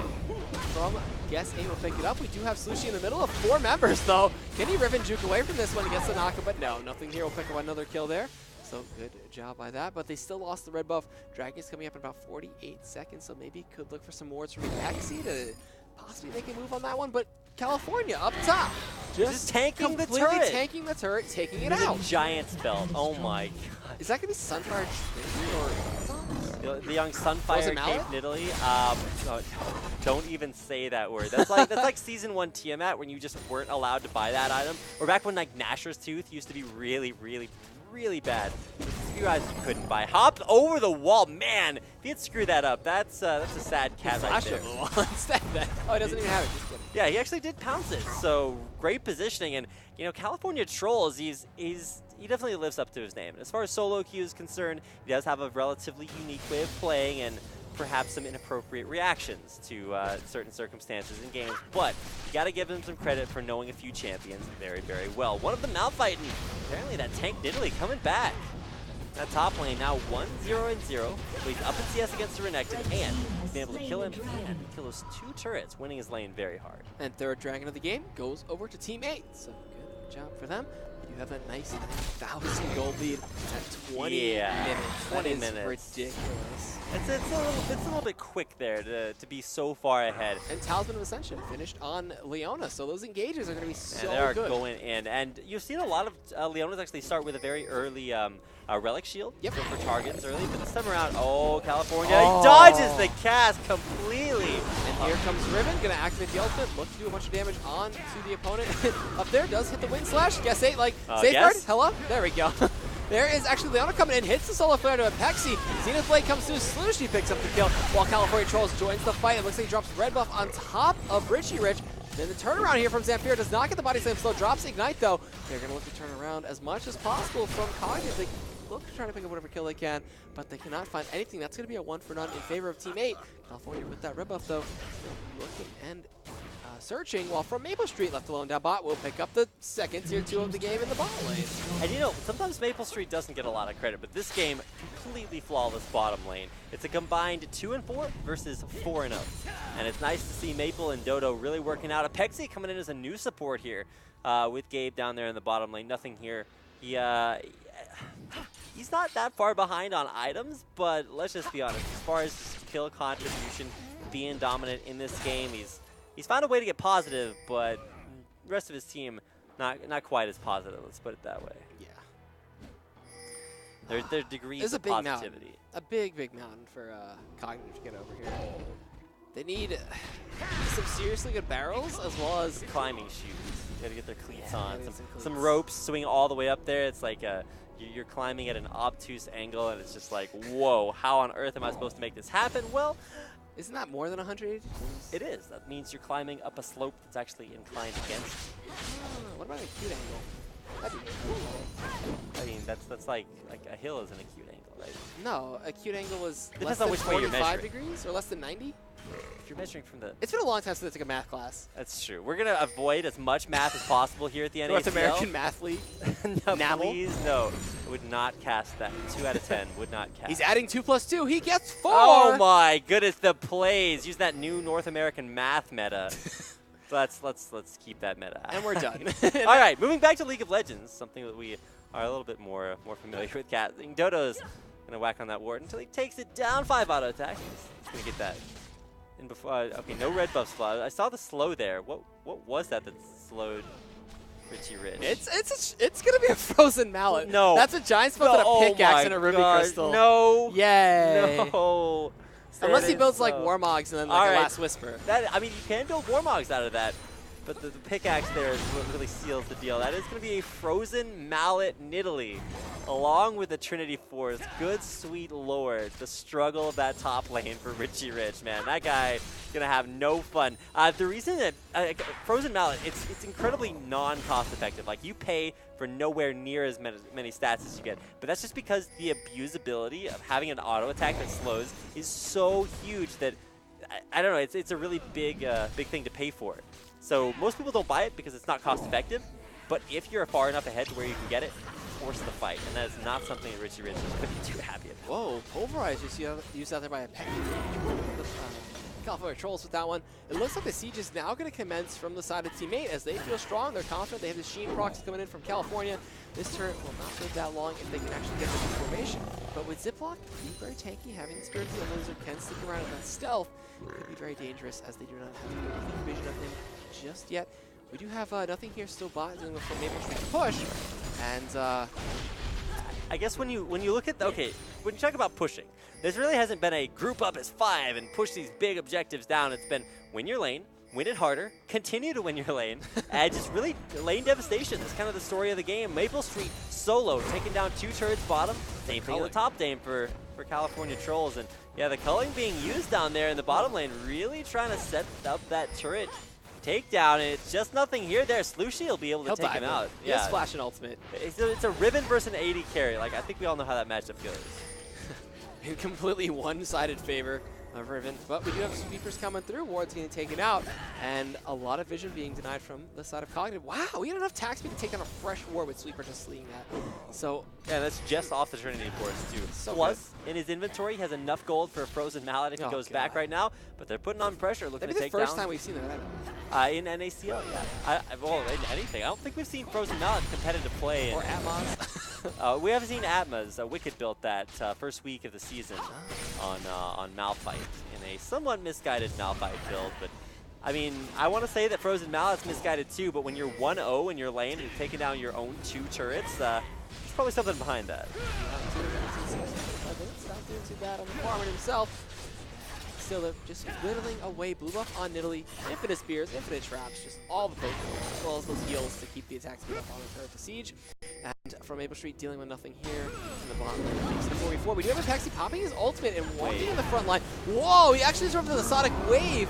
Speaker 2: From Guess 8 will pick it up. We do have Slushie in the middle of 4 members, though. Can he rip and juke away from this one? He gets the knockup, but no, nothing here. Will pick up another kill there. So good job by that, but they still lost the red buff. Dragon's coming up in about 48 seconds, so maybe could look for some wards from Axie to possibly make a move on that one. But California up top,
Speaker 1: just tanking the turret.
Speaker 2: Completely tanking the turret, taking it out.
Speaker 1: Giant spell. Oh my god.
Speaker 2: Is that going to be Sunfire or
Speaker 1: the young Sunfire Cape Nidalee? Don't even say that word. That's like Season 1 Tiamat when you just weren't allowed to buy that item. Or back when like Nashor's Tooth used to be really bad. You guys couldn't buy. Hopped over the wall. Man, if he had screwed that up, that's a sad cat right there.
Speaker 2: Instead, oh, he doesn't even have it. Just kidding.
Speaker 1: Yeah, he actually did pounce it. So great positioning, and you know, California Trolls, he definitely lives up to his name. As far as solo queue is concerned, he does have a relatively unique way of playing, and perhaps some inappropriate reactions to certain circumstances in games, but you got to give him some credit for knowing a few champions very, very well. One of them outfighting. Apparently that tank Nidalee coming back. That top lane now 1-0-0. He's up in CS against the Renekton, and he's been able to kill him and kill those 2 turrets, winning his lane very hard.
Speaker 2: And third dragon of the game goes over to Team 8. So good job for them. You have a nice 1,000 gold lead at 20 minutes.
Speaker 1: 20
Speaker 2: that is
Speaker 1: minutes.
Speaker 2: Ridiculous.
Speaker 1: It's a little bit quick there to be so far ahead.
Speaker 2: And Talisman of Ascension finished on Leona, so those engages are going to be so
Speaker 1: And they are
Speaker 2: good.
Speaker 1: going in, and you've seen a lot of Leonas actually start with a very early relic shield for targets early, but this time around, California he dodges the cast completely.
Speaker 2: And here comes Riven, going to activate the ultimate, look to do a bunch of damage on to the opponent. Up there, does hit the wind slash. Guess 8, like, safeguard.
Speaker 1: Yes.
Speaker 2: Hello? There we go. There is actually Leona coming in, hits the solar flare to a Pexi. Zenith Blade comes through, Slushie picks up the kill, while California Trolls joins the fight. It looks like he drops red buff on top of Richie Rich. Then the turnaround here from Zamfir does not get the body slam slow, drops Ignite though. They're going to look to turn around as much as possible from Cognitive. They look to try to pick up whatever kill they can, but they cannot find anything. That's going to be a 1 for none in favor of Team 8. California with that red buff though, still looking and searching, while from Maple Street left alone down bot will pick up the second tier 2 of the game in the bot lane.
Speaker 1: And you know, sometimes Maple Street doesn't get a lot of credit, but this game, completely flawless bottom lane. It's a combined 2-4 versus 4-0. And it's nice to see Maple and Dodo really working out. Apexi coming in as a new support here with Gabe down there in the bottom lane. Nothing here. He's not that far behind on items, but let's just be honest. As far as kill contribution, being dominant in this game, he's found a way to get positive, but the rest of his team not quite as positive. Let's put it that way.
Speaker 2: Yeah.
Speaker 1: Their degrees
Speaker 2: It's
Speaker 1: of
Speaker 2: a big
Speaker 1: positivity.
Speaker 2: mountain. A big mountain for Cognitive to get over here. They need some seriously good barrels as well as
Speaker 1: Climbing shoes. You gotta get their cleats on.
Speaker 2: gotta get some
Speaker 1: Some
Speaker 2: cleats.
Speaker 1: ropes swing all the way up there. It's like you're climbing at an obtuse angle, and it's just like, whoa, how on earth am I supposed to make this happen? Well,
Speaker 2: isn't that more than 180 degrees?
Speaker 1: it is. That means you're climbing up a slope that's actually inclined against.
Speaker 2: What about a acute angle? That'd be cool.
Speaker 1: I mean, that's like a hill is an acute angle, right?
Speaker 2: No, acute angle was
Speaker 1: Depends
Speaker 2: less
Speaker 1: on
Speaker 2: than
Speaker 1: which way you're
Speaker 2: 45
Speaker 1: measuring.
Speaker 2: degrees or less than 90?
Speaker 1: If you're measuring from the...
Speaker 2: It's been a long time since I took a math class.
Speaker 1: That's true. We're going to avoid as much math as possible here at the NACL.
Speaker 2: North American Math League.
Speaker 1: No,
Speaker 2: NACL?
Speaker 1: please, no. Would not cast that. 2 out of 10 would not cast.
Speaker 2: He's adding 2 + 2. He gets 4.
Speaker 1: Oh my goodness, the plays. Use that new North American math meta. let's keep that meta.
Speaker 2: And we're done.
Speaker 1: All right, moving back to League of Legends, something that we are a little bit more familiar with casting. Dodo's gonna whack on that ward until he takes it down. 5 auto attack. He's gonna get that. And before, okay, no red buff slot. I saw the slow there. What was that slowed Richie Rich?
Speaker 2: It's gonna be a frozen mallet.
Speaker 1: No.
Speaker 2: That's a giant spell and a
Speaker 1: Oh
Speaker 2: pickaxe
Speaker 1: my
Speaker 2: and a ruby
Speaker 1: God,
Speaker 2: crystal.
Speaker 1: No.
Speaker 2: Yay.
Speaker 1: No.
Speaker 2: Unless he
Speaker 1: That
Speaker 2: builds
Speaker 1: is
Speaker 2: like
Speaker 1: so-
Speaker 2: Warmogs and then like
Speaker 1: All
Speaker 2: a
Speaker 1: right.
Speaker 2: Last Whisper.
Speaker 1: I mean, you can build Warmogs out of that, but the pickaxe there is what really seals the deal. That is going to be a frozen mallet Nidalee, along with the Trinity Force. Good, sweet lord. The struggle of that top lane for Richie Rich, man. That guy is going to have no fun. The reason that frozen mallet, it's incredibly non-cost effective. Like, you pay for nowhere near as many stats as you get. But that's just because the abusability of having an auto attack that slows is so huge that I don't know. It's a really big thing to pay for. So most people don't buy it because it's not cost effective. But if you're far enough ahead to where you can get it, force the fight, and that is not something that Richie Rich is going to be too happy about.
Speaker 2: Whoa, Pulverize just used out there by a Pecky. California Trolls with that one. It looks like the siege is now going to commence from the side of Team 8 as they feel strong. They're confident. They have the Sheen procs coming in from California. This turret will not live that long if they can actually get the formation. But with Ziploc being very tanky, having the Spirit of the Lizard can stick around in that stealth, could be very dangerous as they do not have a complete vision of him just yet. We do have nothing here, still bot doing the Maple Street push. And
Speaker 1: I guess when you look at when you talk about pushing, there really hasn't been a group up as 5 and push these big objectives down. It's been win your lane, win it harder, continue to win your lane, and just really lane devastation. That's kind of the story of the game. Maple Street solo, taking down 2 turrets bottom. Same thing in the top lane for California Trolls. And yeah, the culling being used down there in the bottom lane, really trying to set up that turret takedown, and it's just nothing here. There, Slushie will be able to take him out.
Speaker 2: He has Flash and Ultimate.
Speaker 1: It's a Riven versus an AD carry. Like, I think we all know how that matchup goes.
Speaker 2: In completely one-sided favor of Riven. But we do have sweepers coming through. Ward's getting taken out, and a lot of vision being denied from the side of Cognitive. Wow, we had enough attack speed to take down a fresh Ward with Sweeper just sleeing that. So
Speaker 1: yeah, that's just off the Trinity Force too.
Speaker 2: So
Speaker 1: Plus, in his inventory, he has enough gold for a Frozen Mallet if he goes back right now. But they're putting on pressure, looking
Speaker 2: maybe
Speaker 1: to
Speaker 2: the
Speaker 1: take
Speaker 2: first
Speaker 1: down.
Speaker 2: time we've seen that.
Speaker 1: In NACL, yeah. Well, in anything. I don't think we've seen Frozen Mallet competitive play.
Speaker 2: Or Atmos.
Speaker 1: We haven't seen Atmos. Wicked built that first week of the season on Malphite in a somewhat misguided Malphite build. But I mean, I want to say that Frozen Mallet's misguided too. But when you're 1-0 in your lane and you're taking down your own 2 turrets, there's probably something behind that.
Speaker 2: Not doing too bad on the farmer himself. Still just whittling away. Blue buff on Nidalee. Infinite spears, infinite traps, just all the things, as well as those heals to keep the attack speed up on the turret to siege. And from Maple Street dealing with nothing here in the bottom lane. 4v4. We do have a Taxi popping his ultimate and one in the front line. Whoa, he actually absorbed the Sonic Wave.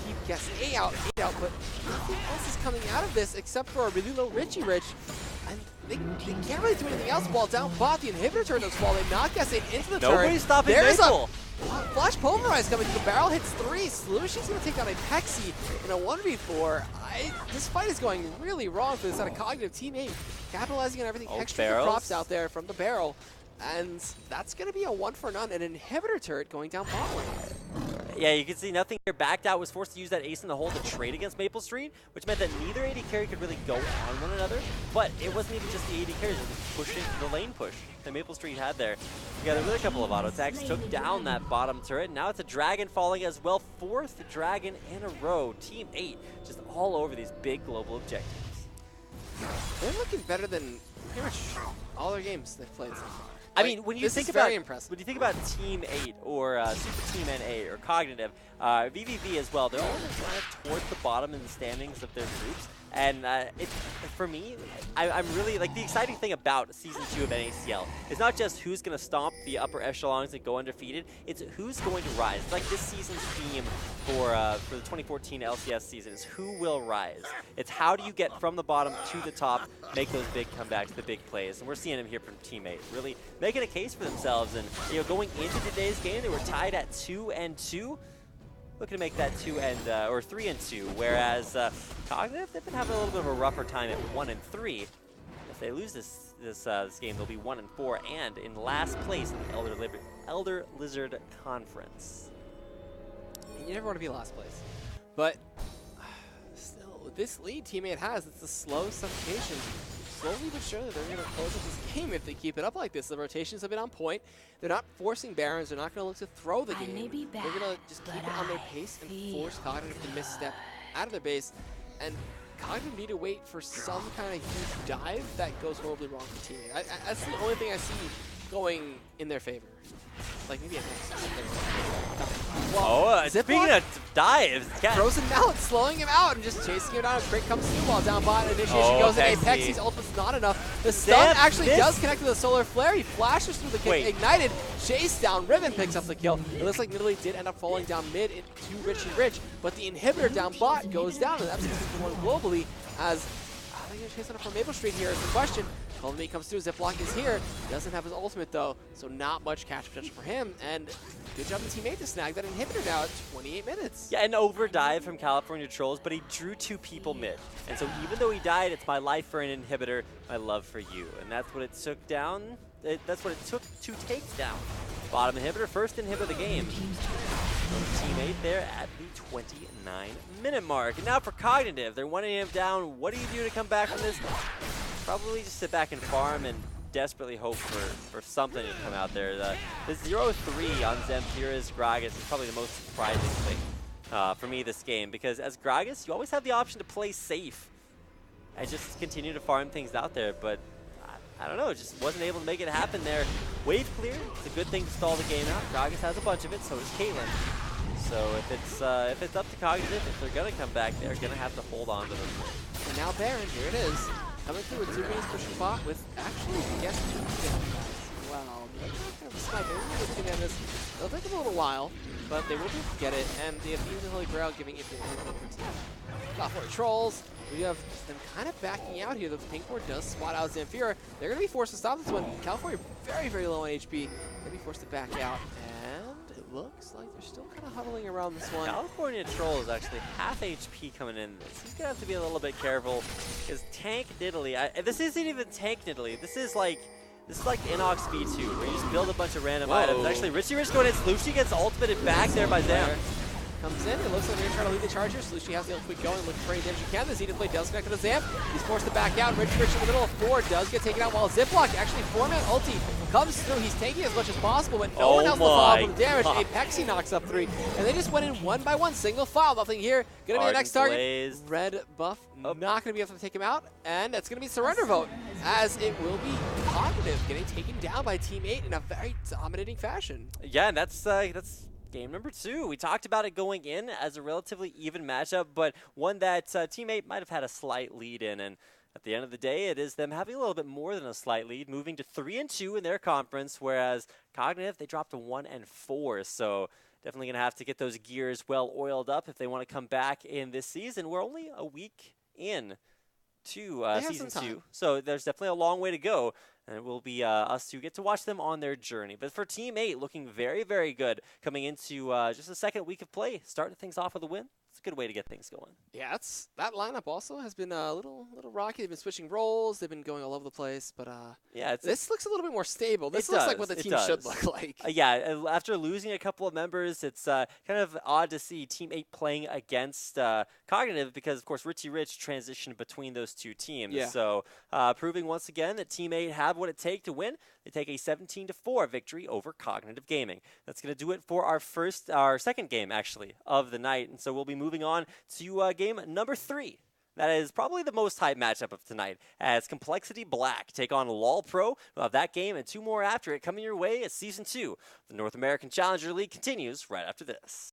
Speaker 2: Keep guessing. 8 out, but nothing else is coming out of this except for a really low Richie Rich. And they can't really do anything else. Ball down bot. The inhibitor turret does fall. They not guessing into the turret.
Speaker 1: Nobody's stopping
Speaker 2: There's
Speaker 1: Maple.
Speaker 2: Flash Pulverize coming. The barrel hits 3. Slushy's going to take down a Pexi in a 1v4. This fight is going really wrong for this side of Cognitive teammate. Capitalizing on everything extra props out there from the barrel. And that's going to be a 1-for-none. An inhibitor turret going down bot lane.
Speaker 1: Yeah, you can see nothing here. Backed out, was forced to use that ace in the hole to trade against Maple Street, which meant that neither AD carry could really go on one another. But it wasn't even just the AD carries, it was pushing the lane push that Maple Street had there. Together with a couple of auto attacks, took down that bottom turret. Now it's a Dragon falling as well. 4th Dragon in a row. Team 8 just all over these big global objectives.
Speaker 2: They're looking better than pretty much all their games they've played so far.
Speaker 1: I mean, when you think about Team 8 or Super Team NA or Cognitive, VVV as well, they're all kind of towards the bottom in the standings of their groups. And for me, I'm really, like, the exciting thing about Season 2 of NACL is not just who's going to stomp the upper echelons and go undefeated, it's who's going to rise. It's like this season's theme for the 2014 LCS season is who will rise. It's how do you get from the bottom to the top, make those big comebacks, the big plays. And we're seeing them here from Team 8, really making a case for themselves. And, you know, going into today's game, they were tied at 2-2. Looking to make that 3-2, whereas Cognitive, they've been having a little bit of a rougher time at 1-3. If they lose this game, they'll be 1-4 and in last place in the Elder Lizard Conference.
Speaker 2: You never want to be last place, but still, with this lead teammate has, it's a slow suffocation. Slowly but surely, they're going to close up this game if they keep it up like this. The rotations have been on point. They're not forcing Barons. They're not going to look to throw the game. They're going to just keep it on their pace and force Cognitive to misstep out of their base. And Cognitive need to wait for some kind of huge dive that goes horribly wrong for teammate. That's the only thing I see going in their favor. Like maybe a
Speaker 1: speaking of dives,
Speaker 2: Frozen Mallet slowing him out and just chasing him down. A quick comes Snowball down bot. Initiation goes in. Apexi's ultimate's not enough. The stun actually does connect to the Solar Flare. He flashes through the kick. Ignited. Chase down. Riven picks up the kill. It looks like Nidalee did end up falling down mid into Richie Rich, but the inhibitor down bot goes down, and that's the one globally as they're going to chase it up from Maple Street here is the question. Golden Meat comes through. Ziploc is here. Doesn't have his ultimate though, so not much catch potential for him. And good job the teammate to snag that inhibitor now at 28 minutes.
Speaker 1: Yeah, an overdive from California Trolls, but he drew 2 people mid. And so even though he died, it's my life for an inhibitor, my love for you. And that's what it took down. That's what it took to take down. Bottom inhibitor, first inhibitor of the game. Team 8 there at the 29-minute mark. And now for Cognitive, they're 1-8 down. What do you do to come back from this? Probably just sit back and farm and desperately hope for something to come out there. The 0-3 on Zemphira's Gragas is probably the most surprising thing for me this game, because as Gragas, you always have the option to play safe and just continue to farm things out there, but I don't know, just wasn't able to make it happen there. Wave clear, it's a good thing to stall the game out. Gragas has a bunch of it, so does Caitlyn. So if it's up to Cognitive, if they're gonna come back, they're gonna have to hold on to them.
Speaker 2: And now Baron, here it is. Coming through with 2 games pushing bot with actually, yes, 2 guys. Wow, they're kind of a sniper. Looking at this, it'll take them a little while, but they will be able to get it. And the Athena's and Holy Grail giving infinite for team. Got 4 trolls. We have them kind of backing out here. The pink board does spot out Zemphira. They're going to be forced to stop this one. California very, very low on HP. They're going to be forced to back out. And looks like they're still kind of huddling around this one.
Speaker 1: California Troll is actually half HP coming in this. He's gonna have to be a little bit careful because Tank Nidalee, this isn't even Tank Nidalee. This is like Inox V2, where you just build a bunch of random items. Actually, Richie Rich going in. Slushie gets ultimated back there by Zam.
Speaker 2: Comes in, it looks like they're trying to lead the Chargers. Slushie has the ultimate going, looking for any damage he can. The Zenith Blade does connect to the Zamp. He's forced to back out. Richie Rich in the middle of 4 does get taken out while Ziploc, actually 4-man ulti, comes through. He's taking as much as possible, but no one else will follow the damage. Apexi knocks up 3, and they just went in one by one, single file. Nothing here. Gonna be the next target.
Speaker 1: Blazed.
Speaker 2: Red buff, not gonna be able to take him out, and it's gonna be surrender vote, as it will be Cognitive getting taken down by Team 8 in a very dominating fashion.
Speaker 1: Yeah, and that's game number 2. We talked about it going in as a relatively even matchup, but one that Team 8 might have had a slight lead in, and at the end of the day, it is them having a little bit more than a slight lead, moving to 3-2 in their conference, whereas Cognitive, they dropped to 1-4, so definitely going to have to get those gears well oiled up if they want to come back in this season. We're only a week in to Season 2, so there's definitely a long way to go. And it will be us to get to watch them on their journey. But for Team 8, looking very, very good coming into just the second week of play, starting things off with a win. It's a good way to get things going.
Speaker 2: Yeah, that lineup also has been a little rocky. They've been switching roles. They've been going all over the place. But yeah, this looks a little bit more stable. This looks like what the team should look like.
Speaker 1: Yeah, after losing a couple of members, it's kind of odd to see Team 8 playing against Cognitive because, of course, Richie Rich transitioned between those two teams.
Speaker 2: Yeah.
Speaker 1: So proving once again that Team 8 have what it takes to win. They take a 17-4 victory over Cognitive Gaming. That's going to do it for our second game, actually, of the night. And so we'll be moving on to game number 3. That is probably the most hype matchup of tonight, as Complexity Black take on LOL Pro. We'll have that game and 2 more after it coming your way as Season 2. The North American Challenger League continues right after this.